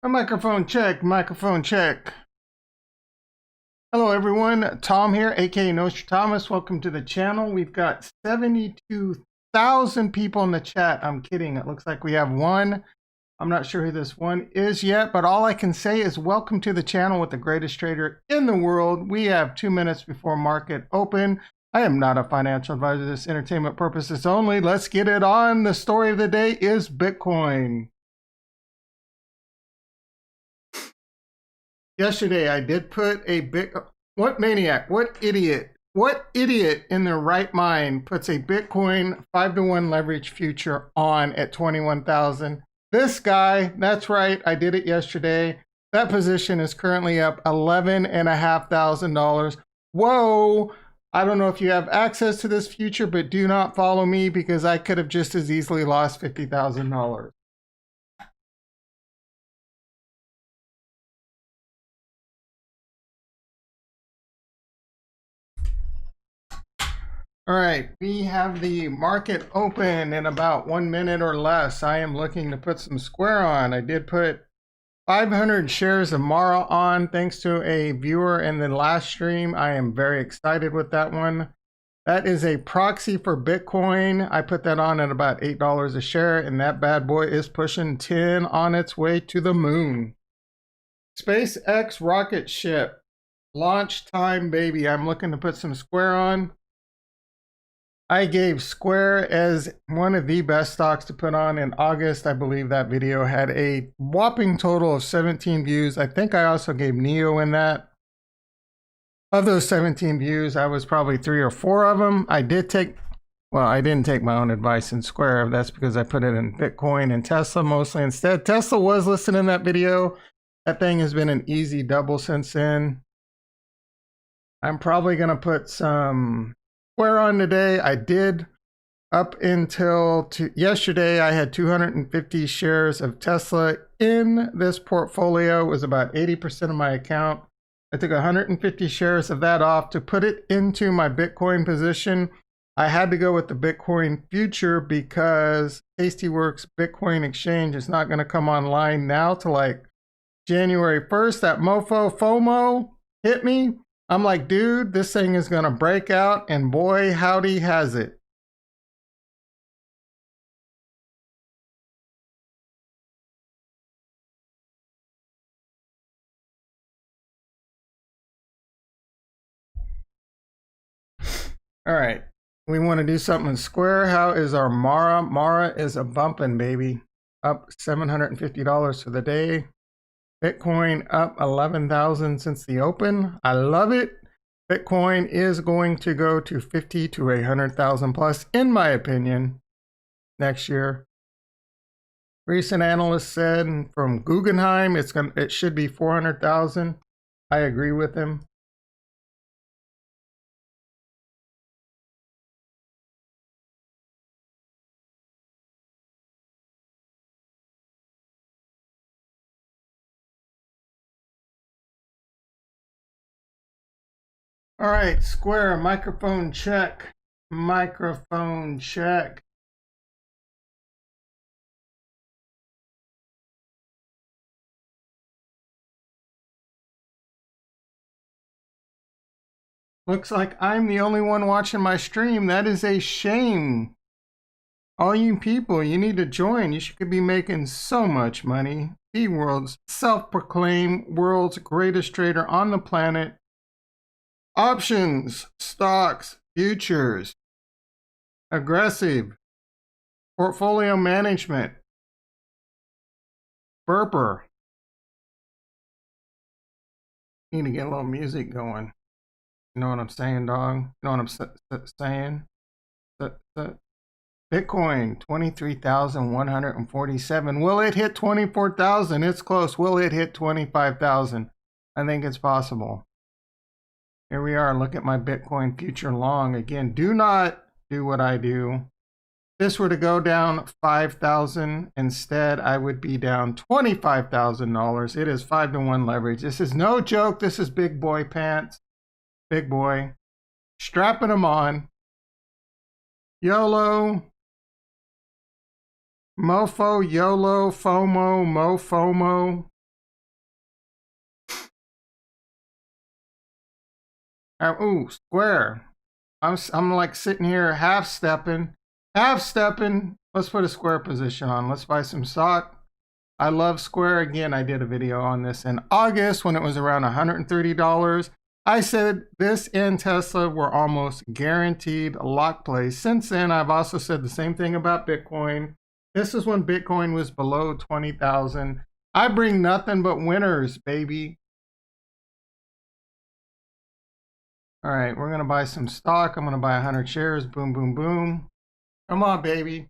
A microphone check, microphone check. Hello everyone, Tom here, aka Nostradamus. Welcome to the channel. We've got 72,000 people in the chat. I'm kidding, it looks like we have one. I'm not sure who this one is yet, but all I can say is welcome to the channel with the greatest trader in the world. We have 2 minutes before market open. I am not a financial advisor, this is entertainment purposes only. Let's get it on. The story of the day is Bitcoin. Yesterday, I did put a what maniac, what idiot in their right mind puts a Bitcoin 5-to-1 leverage future on at 21,000? This guy, that's right, I did it yesterday. That position is currently up $11,500. Whoa, I don't know if you have access to this future, but do not follow me because I could have just as easily lost $50,000. All right, we have the market open in about 1 minute or less. I am looking to put some square on. I did put 500 shares of Mara on thanks to a viewer in the last stream. I am very excited with that one. That is a proxy for Bitcoin. I put that on at about $8 a share, and that bad boy is pushing 10 on its way to the moon. SpaceX rocket ship, launch time, baby. I'm looking to put some square on. I gave Square as one of the best stocks to put on in August. I believe that video had a whopping total of 17 views. I think I also gave NIO in that. Of those 17 views, I was probably 3 or 4 of them. I didn't take my own advice in Square. That's because I put it in Bitcoin and Tesla mostly instead. Tesla was listed in that video. That thing has been an easy double since then. I'm probably going to put some Square on today. I did up until yesterday. I had 250 shares of Tesla in this portfolio. It was about 80% of my account. I took 150 shares of that off to put it into my Bitcoin position. I had to go with the Bitcoin future because TastyWorks Bitcoin exchange is not going to come online now till like January 1st. That mofo FOMO hit me. I'm like, dude, this thing is going to break out, and boy, howdy has it. All right, we want to do something square. How is our Mara? Mara is a bumping, baby. Up $750 for the day. Bitcoin up 11,000 since the open. I love it. Bitcoin is going to go to 50 to 100,000 plus, in my opinion, next year. Recent analyst said from Guggenheim, it should be 400,000. I agree with him. All right, Square, microphone check. Microphone check. Looks like I'm the only one watching my stream. That is a shame. All you people, you need to join. You could be making so much money. The world's self-proclaimed world's greatest trader on the planet. Options, stocks, futures, aggressive, portfolio management, burper. Need to get a little music going. You know what I'm saying, dog? You know what I'm saying? Bitcoin, 23,147. Will it hit 24,000? It's close. Will it hit 25,000? I think it's possible. Here we are. Look at my Bitcoin future long. Again, do not do what I do. If this were to go down 5,000 instead, I would be down $25,000. It is 5-to-1 leverage. This is no joke. This is big boy pants. Big boy. Strapping them on. YOLO. Mofo, YOLO, FOMO, MoFOMO. Ooh, Square. I'm like sitting here half stepping. Let's put a Square position on. Let's buy some stock. I love Square. Again, I did a video on this in August when it was around $130. I said this and Tesla were almost guaranteed lock plays. Since then, I've also said the same thing about Bitcoin. This is when Bitcoin was below 20,000. I bring nothing but winners, baby. All right, we're gonna buy some stock. I'm gonna buy 100 shares. Boom, boom, boom. Come on, baby.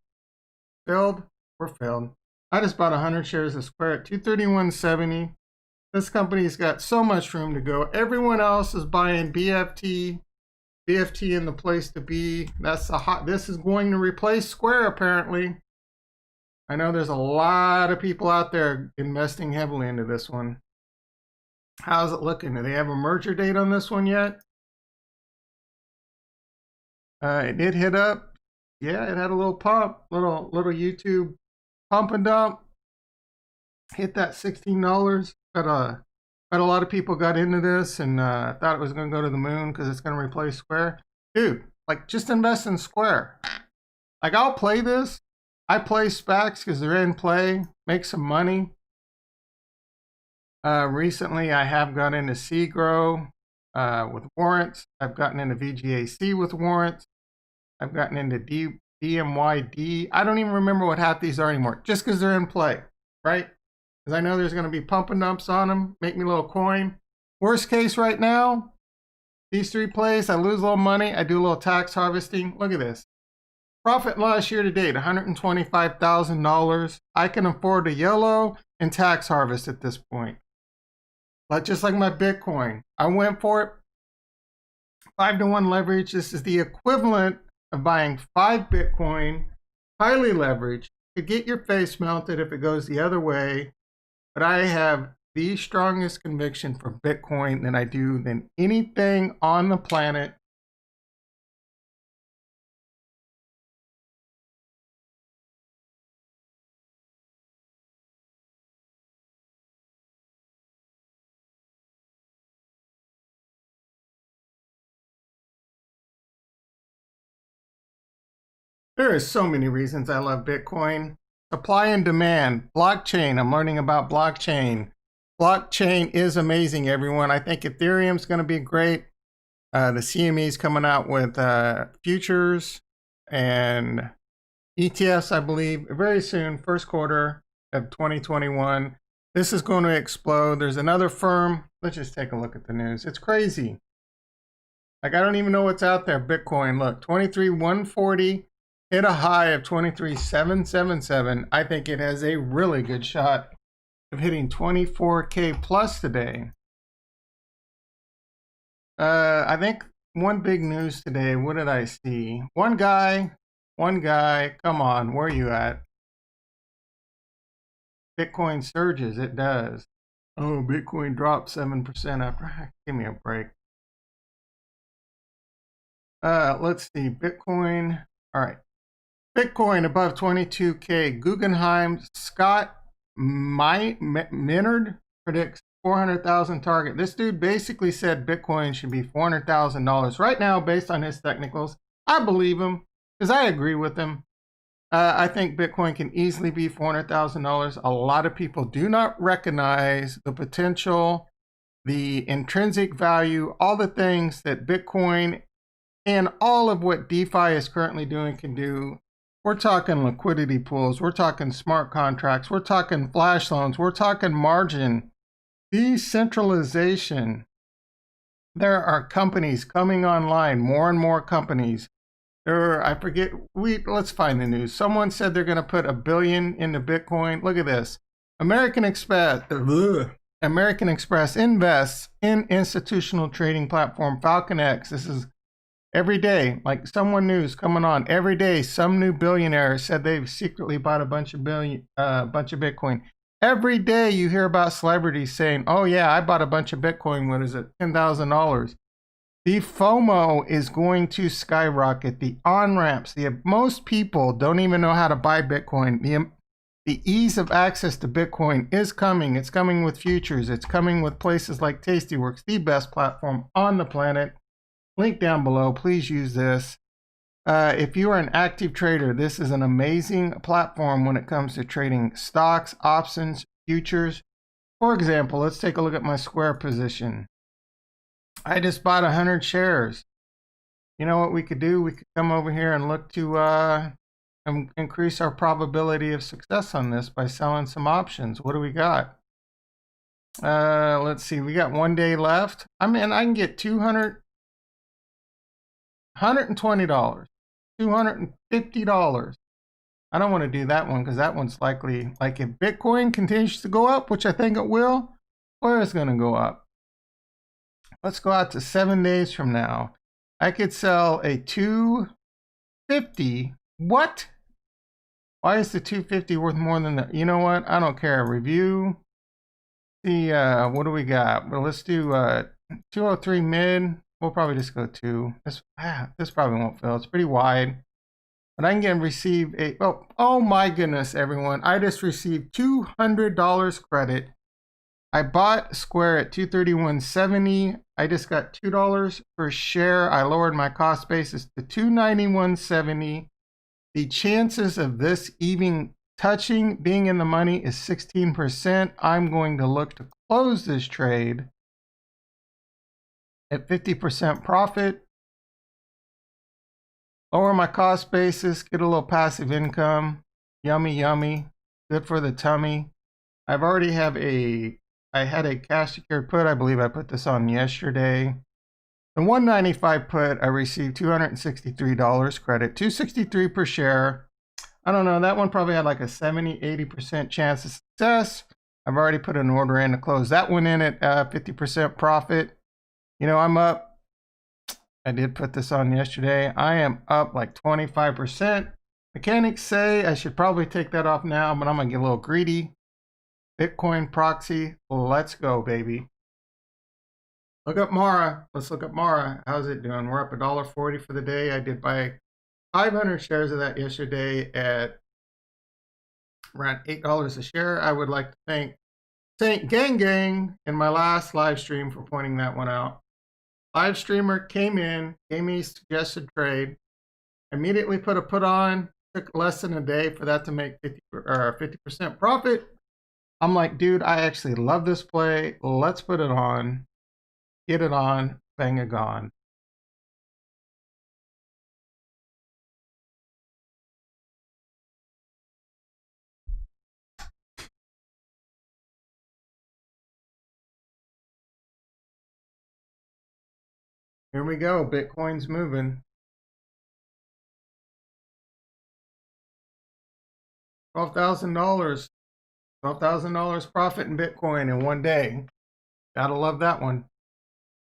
Filled? We're filled. I just bought 100 shares of Square at $231.70. This company's got so much room to go. Everyone else is buying BFT. BFT in the place to be. That's a hot. This is going to replace Square, apparently. I know there's a lot of people out there investing heavily into this one. How's it looking? Do they have a merger date on this one yet? It did hit up. Yeah, it had a little pump, little YouTube pump and dump. Hit that $16. But a lot of people got into this and thought it was going to go to the moon because it's going to replace Square. Dude, like, just invest in Square. Like, I'll play this. I play SPACs because they're in play. Make some money. Recently, I have got into CGRO with warrants. I've gotten into VGAC with warrants. I've gotten into DMYD. I don't even remember what half these are anymore, just because they're in play, right? Because I know there's going to be pump and dumps on them. Make me a little coin. Worst case right now, these three plays, I lose a little money. I do a little tax harvesting. Look at this. Profit loss year to date, $125,000. I can afford a YOLO and tax harvest at this point. But just like my Bitcoin, I went for it. 5-to-1 leverage. This is the equivalent of buying 5 Bitcoin, highly leveraged. You could get your face melted if it goes the other way. But I have the strongest conviction for Bitcoin than I do than anything on the planet. There are so many reasons I love Bitcoin. Supply and demand, blockchain. I'm learning about blockchain. Blockchain is amazing, everyone. I think Ethereum's going to be great. The CME is coming out with futures and ETFs, I believe, very soon, first quarter of 2021. This is going to explode. There's another firm. Let's just take a look at the news. It's crazy. Like, I don't even know what's out there. Bitcoin, look, 23,140. Hit a high of 23,777. I think it has a really good shot of hitting 24K plus today. I think one big news today, what did I see? One guy, come on, where are you at? Bitcoin surges, it does. Oh, Bitcoin dropped 7% after, give me a break. Let's see, Bitcoin, all right. Bitcoin above 22K. Guggenheim Scott Minard predicts 400,000 target. This dude basically said Bitcoin should be $400,000 right now based on his technicals. I believe him because I agree with him. I think Bitcoin can easily be $400,000. A lot of people do not recognize the potential, the intrinsic value, all the things that Bitcoin and all of what DeFi is currently doing can do. We're talking liquidity pools. We're talking smart contracts. We're talking flash loans. We're talking margin. Decentralization. There are companies coming online, more and more companies. I forget, let's find the news. Someone said they're going to put $1 billion into Bitcoin. Look at this. American Express invests in institutional trading platform FalconX. This is every day, like someone news coming on every day. Some new billionaire said they've secretly bought a bunch of Bitcoin. Every day you hear about celebrities saying, "Oh yeah, I bought a bunch of Bitcoin. What is it? $10,000." The FOMO is going to skyrocket. The on-ramps. Most people don't even know how to buy Bitcoin. The ease of access to Bitcoin is coming. It's coming with futures. It's coming with places like TastyWorks, the best platform on the planet. Link down below. Please use this. If you are an active trader, this is an amazing platform when it comes to trading stocks, options, futures. For example, let's take a look at my Square position. I just bought 100 shares. You know what we could do? We could come over here and look to increase our probability of success on this by selling some options. What do we got? Let's see. We got 1 day left. I mean, I can get $120, $250. I don't want to do that one because that one's likely, like if Bitcoin continues to go up, which I think it will, where is going to go up? Let's go out to 7 days from now. I could sell a 250. What? Why is the 250 worth more than the, you know what? I don't care. Review. See, what do we got? Well, let's do 203 mid. We'll probably just go 2. This probably won't fill. It's pretty wide. But I can receive a, oh my goodness, everyone. I just received $200 credit. I bought Square at $231.70. I just got $2 per share. I lowered my cost basis to $291.70. The chances of this even touching being in the money is 16%. I'm going to look to close this trade at 50% profit. Lower my cost basis, get a little passive income. Yummy, yummy. Good for the tummy. I had a cash secured put. I believe I put this on yesterday. The 195 put, I received $263 credit, $263 per share. I don't know, that one probably had like a 70-80% chance of success. I've already put an order in to close that one in at 50% profit. You know, I'm up. I did put this on yesterday. I am up like 25%. Mechanics say I should probably take that off now, but I'm gonna get a little greedy. Bitcoin proxy, let's go, baby. Look up Mara. Let's look up Mara. How's it doing? We're up $1.40 for the day. I did buy 500 shares of that yesterday at around $8 a share. I would like to thank Saint Gang Gang in my last live stream for pointing that one out. Live streamer came in, gave me a suggested trade, immediately put a put on, took less than a day for that to make 50% profit. I'm like, dude, I actually love this play. Let's put it on, get it on, bang it gone. Here we go. Bitcoin's moving. $12,000. $12,000 profit in Bitcoin in 1 day. Gotta love that one.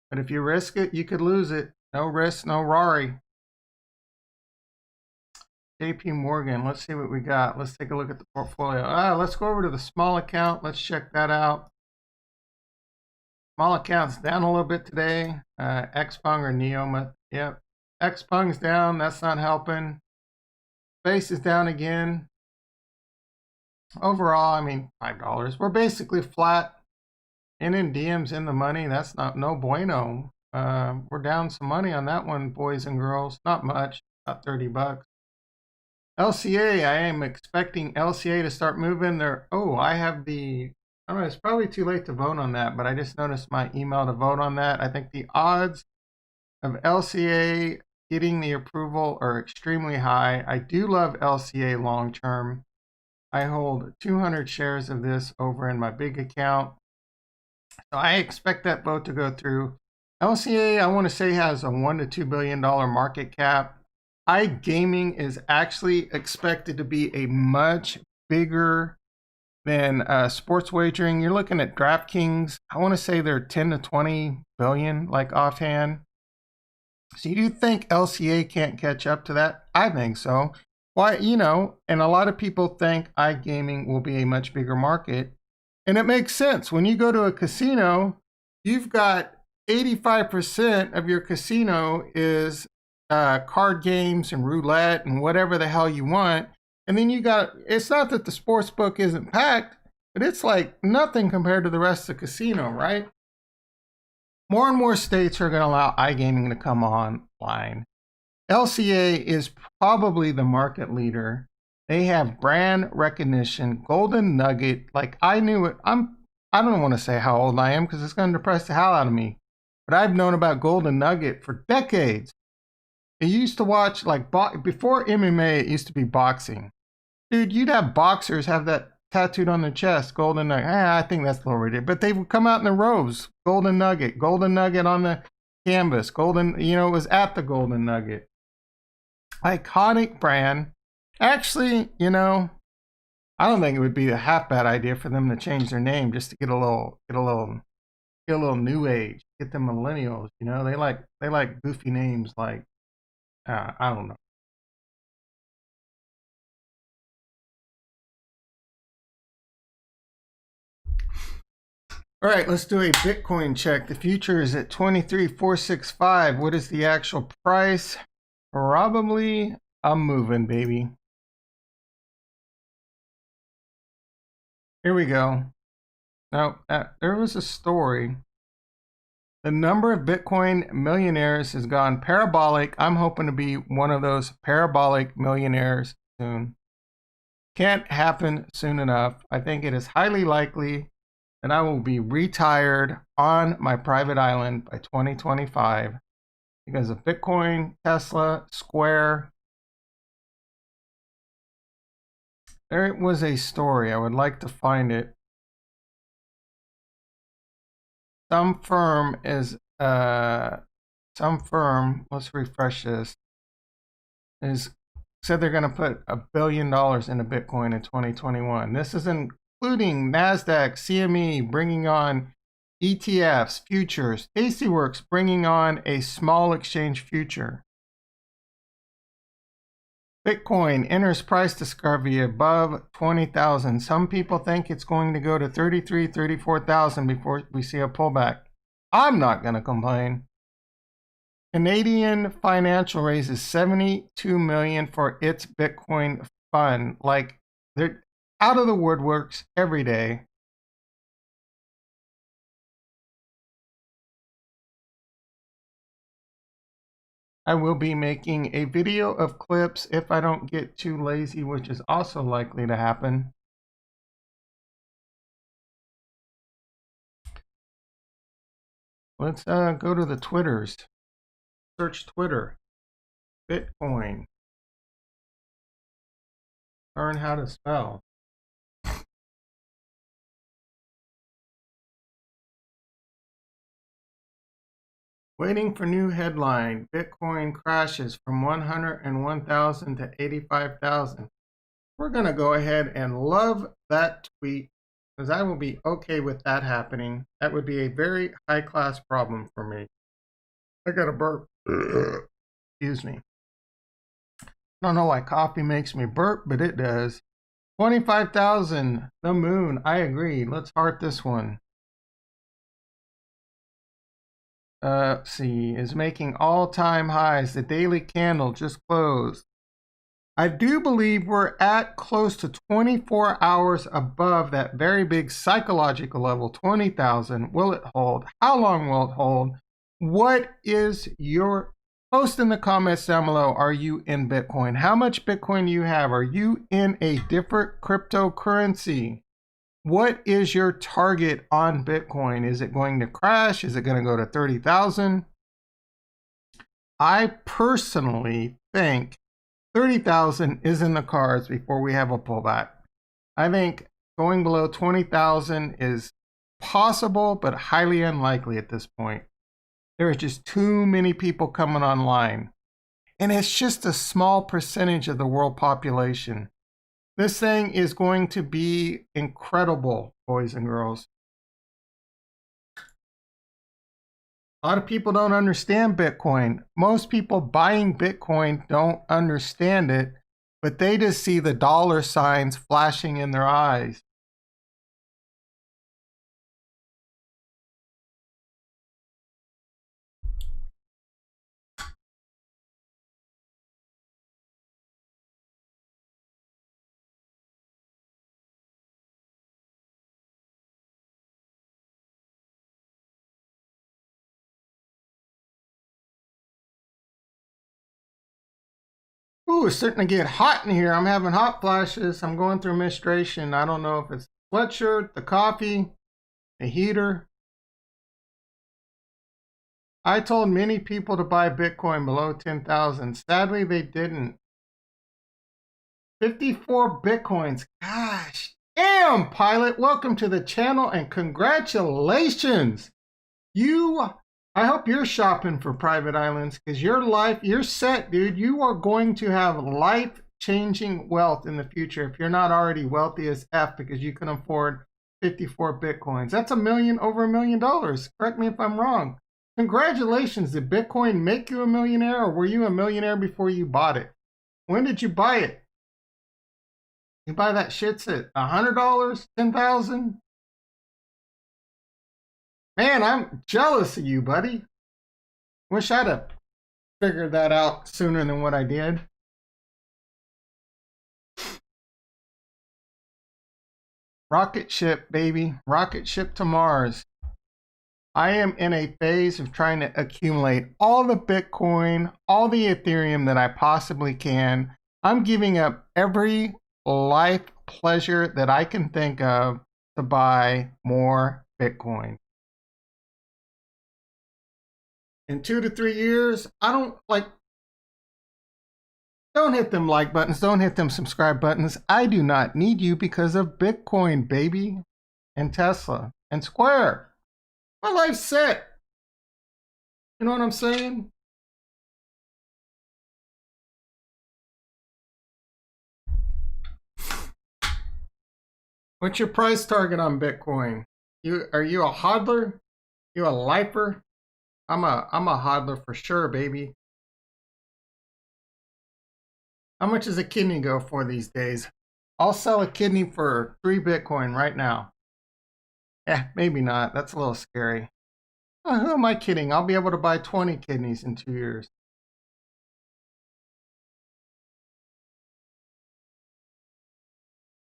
But if you risk it, you could lose it. No risk, no Rari. JP Morgan, let's see what we got. Let's take a look at the portfolio. Let's go over to the small account. Let's check that out. Small account's down a little bit today. XPeng or NIO. Yep. XPeng's down. That's not helping. Base is down again. Overall, I mean, $5. We're basically flat. NNDM's in the money. That's no bueno. We're down some money on that one, boys and girls. Not much, about $30. LCA, I am expecting LCA to start moving there. Oh, I have the, I don't know, it's probably too late to vote on that, but I just noticed my email to vote on that. I think the odds of LCA getting the approval are extremely high. I do love LCA long term. I hold 200 shares of this over in my big account. So I expect that vote to go through. LCA, I want to say, has a $1 to $2 billion market cap. iGaming is actually expected to be a much bigger than sports wagering. You're looking at DraftKings. I want to say they're 10 to 20 billion, like offhand. So you do think LCA can't catch up to that? I think so. Why, you know, and a lot of people think iGaming will be a much bigger market. And it makes sense. When you go to a casino, you've got 85% of your casino is card games and roulette and whatever the hell you want. And then you got, it's not that the sports book isn't packed, but it's like nothing compared to the rest of the casino, right? More and more states are going to allow iGaming to come online. LCA is probably the market leader. They have brand recognition, golden nugget. Like I knew it. I don't want to say how old I am because it's going to depress the hell out of me. But I've known about golden nugget for decades. It used to watch like before MMA. It used to be boxing. Dude, you'd have boxers have that tattooed on their chest, golden nugget. I think that's a little ridiculous. But they would come out in the robes, golden nugget on the canvas, golden. It was at the golden nugget. Iconic brand. Actually, I don't think it would be a half bad idea for them to change their name just to get a little new age, get the millennials. They like goofy names like I don't know. All right, let's do a Bitcoin check. The future is at 23,465. What is the actual price? Probably I'm moving, baby. Here we go. Now, there was a story. The number of Bitcoin millionaires has gone parabolic. I'm hoping to be one of those parabolic millionaires soon. Can't happen soon enough. I think it is highly likely that I will be retired on my private island by 2025 because of Bitcoin, Tesla, Square. There was a story. I would like to find it. Some firm, let's refresh this, is said they're going to put $1 billion into Bitcoin in 2021. This is including NASDAQ, CME bringing on ETFs, futures, TastyWorks bringing on a small exchange future. Bitcoin enters price discovery above 20,000. Some people think it's going to go to 33, 34,000 before we see a pullback. I'm not going to complain. Canadian Financial raises $72 million for its Bitcoin fund. Like they're out of the woodworks every day. I will be making a video of clips if I don't get too lazy, which is also likely to happen. Let's go to the Twitters. Search Twitter. Bitcoin. Learn how to spell. Waiting for new headline. Bitcoin crashes from 101,000 to 85,000. We're going to go ahead and love that tweet because I will be okay with that happening. That would be a very high class problem for me. I got a burp. Excuse me. I don't know why coffee makes me burp, but it does. 25,000. The moon. I agree. Let's heart this one. Let's see, is making all-time highs. The daily candle just closed. I do believe we're at close to 24 hours above that very big psychological level, 20,000. Will it hold? How long will it hold? What is your post in the comments down below? Are you in Bitcoin? How much Bitcoin do you have? Are you in a different cryptocurrency? What is your target on Bitcoin? Is it going to crash? Is it going to go to 30,000? I personally think 30,000 is in the cards before we have a pullback. I think going below 20,000 is possible, but highly unlikely at this point. There are just too many people coming online. And it's just a small percentage of the world population. This thing is going to be incredible, boys and girls. A lot of people don't understand Bitcoin. Most people buying Bitcoin don't understand it, but they just see the dollar signs flashing in their eyes. Ooh, it's starting to get hot in here. I'm having hot flashes. I'm going through menstruation. I don't know if it's the sweatshirt, the coffee, the heater. I told many people to buy Bitcoin below 10,000. Sadly, they didn't. 54 Bitcoins. Gosh, damn, Pilot. Welcome to the channel and congratulations. I hope you're shopping for private islands because you're set, dude. You are going to have life-changing wealth in the future if you're not already wealthy as F because you can afford 54 Bitcoins. That's over $1 million. Correct me if I'm wrong. Congratulations. Did Bitcoin make you a millionaire or were you a millionaire before you bought it? When did you buy it? You buy that shit's at $100, $10,000? Man, I'm jealous of you, buddy. Wish I'd have figured that out sooner than what I did. Rocket ship, baby. Rocket ship to Mars. I am in a phase of trying to accumulate all the Bitcoin, all the Ethereum that I possibly can. I'm giving up every life pleasure that I can think of to buy more Bitcoin. In 2 to 3 years, don't hit them like buttons, don't hit them subscribe buttons. I do not need you because of Bitcoin, baby, and Tesla, and Square. My life's set. You know what I'm saying? What's your price target on Bitcoin? Are you a hodler? You a lifer? I'm a hodler for sure, baby. How much does a kidney go for these days? I'll sell a kidney for 3 Bitcoin right now. Maybe not. That's a little scary. Who am I kidding? I'll be able to buy 20 kidneys in 2 years.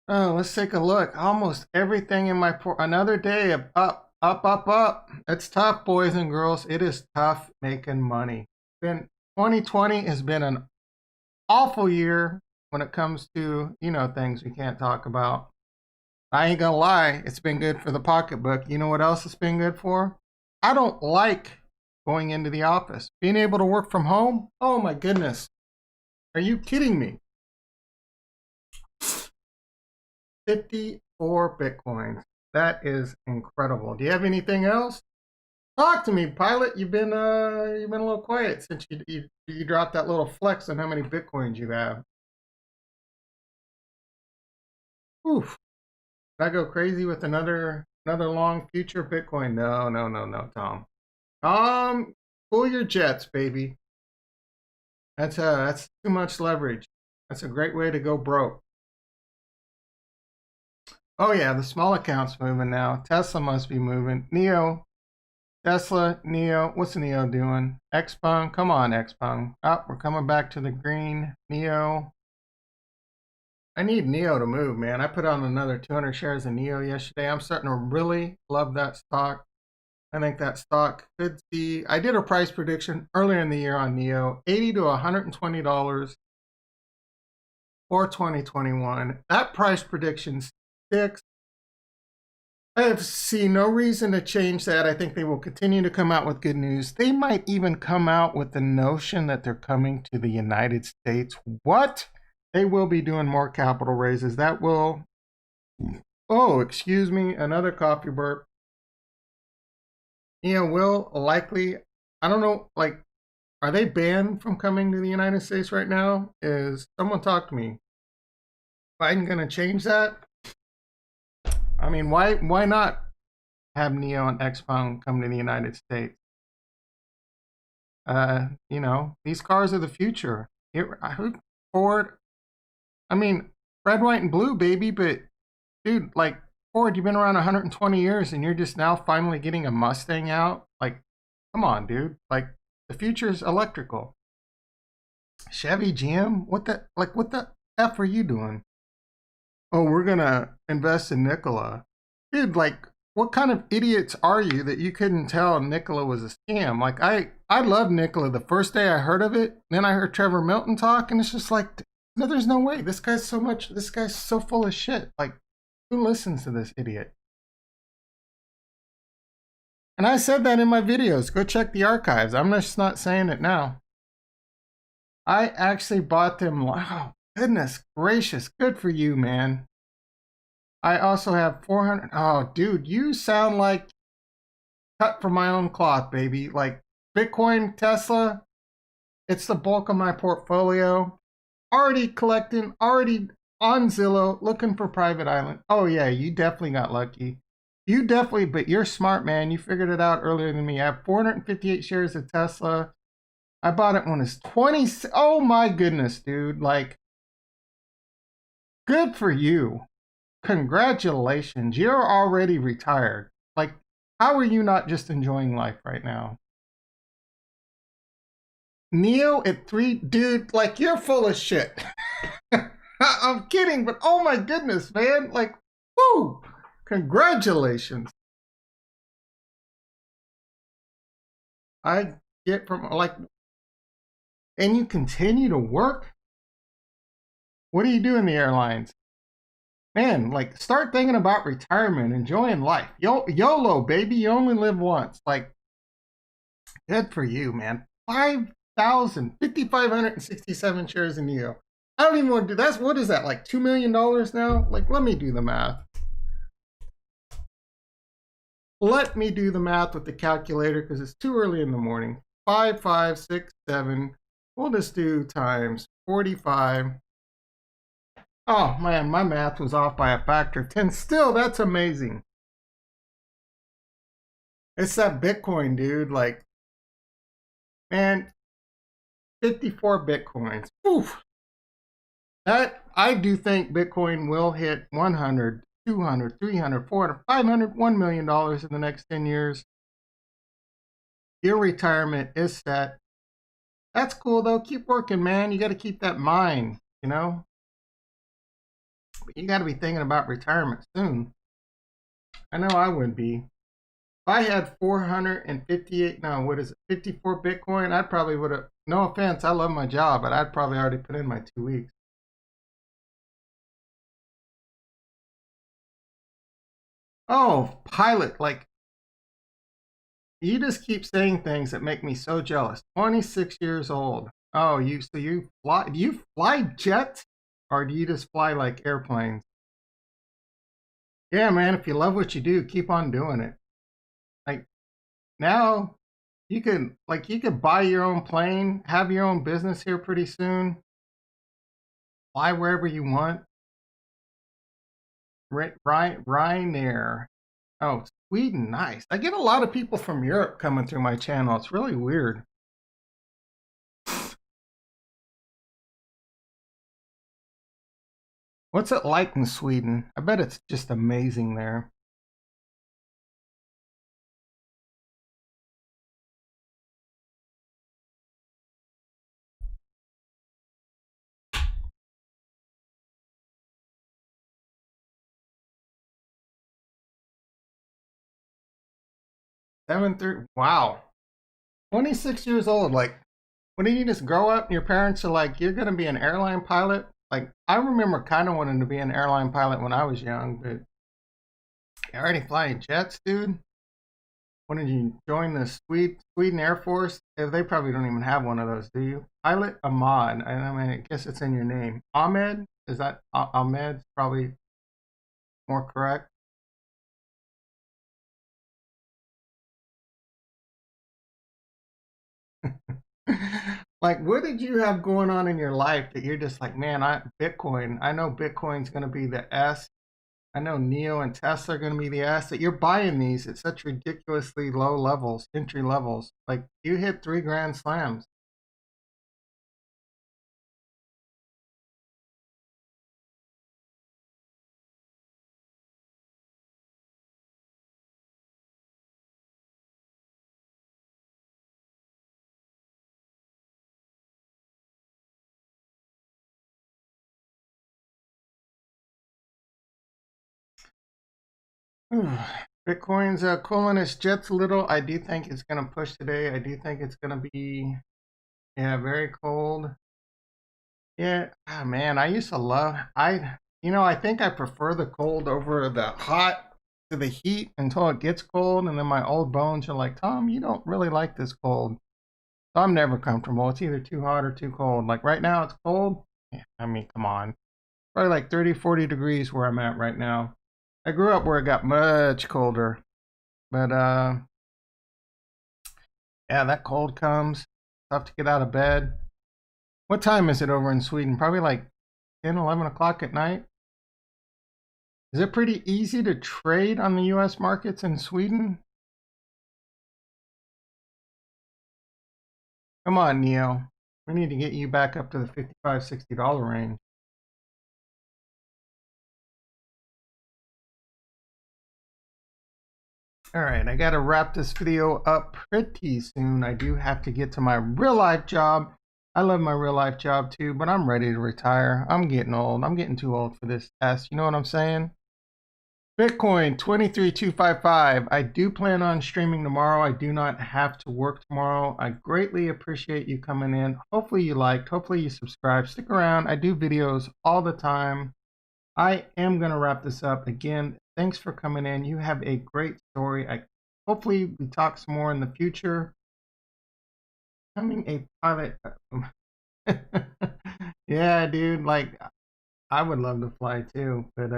Oh, let's take a look. Almost everything in my another day of up, up, up, up. It's tough, boys and girls. It is tough making money. 2020 has been an awful year when it comes to, things we can't talk about. I ain't gonna lie, it's been good for the pocketbook. You know what else it's been good for? I don't like going into the office. Being able to work from home? Oh my goodness. Are you kidding me? 54 Bitcoins. That is incredible. Do you have anything else? Talk to me, Pilot. You've been a little quiet since you dropped that little flex on how many Bitcoins you have. Oof. Did I go crazy with another long future Bitcoin? No, Tom. Pull your jets, baby. That's too much leverage. That's a great way to go broke. Oh yeah, the small account's moving now. Tesla must be moving. NIO, Tesla, NIO. What's NIO doing? xpeng, come on, xpeng. Oh, we're coming back to the green. NIO. I need NIO to move, man. I put on another 200 shares of NIO yesterday. I'm starting to really love that stock. I think that stock could see. I did a price prediction earlier in the year on NIO, $80 to $120 for 2021. That price prediction sticks. I have seen no reason to change that. I think they will continue to come out with good news. They might even come out with the notion that they're coming to the United States. What? They will be doing more capital raises. That will, oh, excuse me, another coffee burp. Will likely, I don't know, are they banned from coming to the United States right now? Someone talk to me. Biden gonna change that? I mean, why not have NIO and xpeng come to the United States? These cars are the future. Ford, I mean, red, white, and blue, baby, but dude, Ford, you've been around 120 years and you're just now finally getting a Mustang out? Come on, dude. The future is electrical. Chevy, GM, what the F are you doing? Oh, we're gonna invest in Nikola. Dude, what kind of idiots are you that you couldn't tell Nikola was a scam? Like I love Nikola the first day I heard of it. Then I heard Trevor Milton talk, and it's just like, no, there's no way. This guy's so full of shit. Like, who listens to this idiot? And I said that in my videos. Go check the archives. I'm just not saying it now. I actually bought them. Wow, goodness gracious. Good for you, man. I also have 400. Oh, dude, you sound like cut from my own cloth, baby. Like Bitcoin, Tesla, it's the bulk of my portfolio. Already collecting, already on Zillow, looking for private island. Oh, yeah, you definitely got lucky. You definitely, but you're smart, man. You figured it out earlier than me. I have 458 shares of Tesla. I bought it when it's 20. Oh, my goodness, dude. Like, good for you. Congratulations. You're already retired. Like, how are you not just enjoying life right now? NIO at 3, dude, like, you're full of shit. I'm kidding, but oh my goodness, man. Like, whoo, congratulations. I get from, like, and you continue to work? What do you do in the airlines? Man, like, start thinking about retirement, enjoying life. YOLO, baby, you only live once. Like, good for you, man. 5,567 shares in NIO. I don't even want to do that's what is that, like $2 million now? Like, let me do the math. Let me do the math with the calculator because it's too early in the morning. 5,567. We'll just do times 45. Oh man, my math was off by a factor of 10. Still, that's amazing. It's that Bitcoin, dude. Like, man, 54 Bitcoins. Oof. That I do think Bitcoin will hit 100, 200, 300, 400, 500, $1 million in the next 10 years. Your retirement is set. That's cool though. Keep working, man. You got to keep that mind, you know? But you got to be thinking about retirement soon. I know I would be. If I had 458, no, what is it, 54 Bitcoin, I probably would have, no offense, I love my job, but I'd probably already put in my 2 weeks. Oh, pilot, like, you just keep saying things that make me so jealous. 26 years old. Oh, so you fly, do you fly jets or do you just fly like airplanes? Yeah, man, if you love what you do, keep on doing it. Like now you could buy your own plane, have your own business here pretty soon, fly wherever you want. Ryanair. Oh, Sweden, nice. I get a lot of people from Europe coming through my channel. It's really weird. What's it like in Sweden? I bet it's just amazing there. Wow. 26 years old. Like, when did you just grow up and your parents are like, you're going to be an airline pilot? Like, I remember kind of wanting to be an airline pilot when I was young, but you're already flying jets, dude. When did you join the Sweden Air Force? They probably don't even have one of those, do you? Pilot Ahmad. I mean, I guess it's in your name. Ahmed? Is that Ahmed? Probably more correct. Like, what did you have going on in your life that you're just like, man, Bitcoin, I know Bitcoin's going to be the S. I know NIO and Tesla are going to be the S. That you're buying these at such ridiculously low levels, entry levels. Like, you hit 3 grand slams. Bitcoin's cooling its jets a little. I do think it's going to push today. I do think it's going to be, yeah, very cold. Yeah, man, I used to love, I think I prefer the cold over the hot to the heat until it gets cold. And then my old bones are like, Tom, you don't really like this cold. So I'm never comfortable. It's either too hot or too cold. Like right now, it's cold. Yeah, I mean, come on. Probably like 30, 40 degrees where I'm at right now. I grew up where it got much colder. But yeah, that cold comes. Tough to get out of bed. What time is it over in Sweden? Probably like 10, 11 o'clock at night. Is it pretty easy to trade on the US markets in Sweden? Come on, NIO. We need to get you back up to the $55, $60 range. All right, I got to wrap this video up pretty soon. I do have to get to my real life job. I love my real life job too, but I'm ready to retire. I'm getting old. I'm getting too old for this test. You know what I'm saying? Bitcoin 23,255. I do plan on streaming tomorrow. I do not have to work tomorrow. I greatly appreciate you coming in. Hopefully you liked. Hopefully you subscribed. Stick around. I do videos all the time. I am going to wrap this up. Again, thanks for coming in. You have a great story. Hopefully we talk some more in the future. Becoming a pilot. Yeah, dude. Like, I would love to fly too. But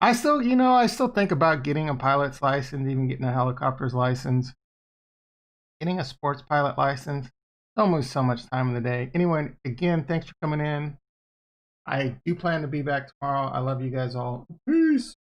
I still think about getting a pilot's license, even getting a helicopter's license. Getting a sports pilot license. Almost so much time in the day. Anyway, again, thanks for coming in. I do plan to be back tomorrow. I love you guys all. Peace.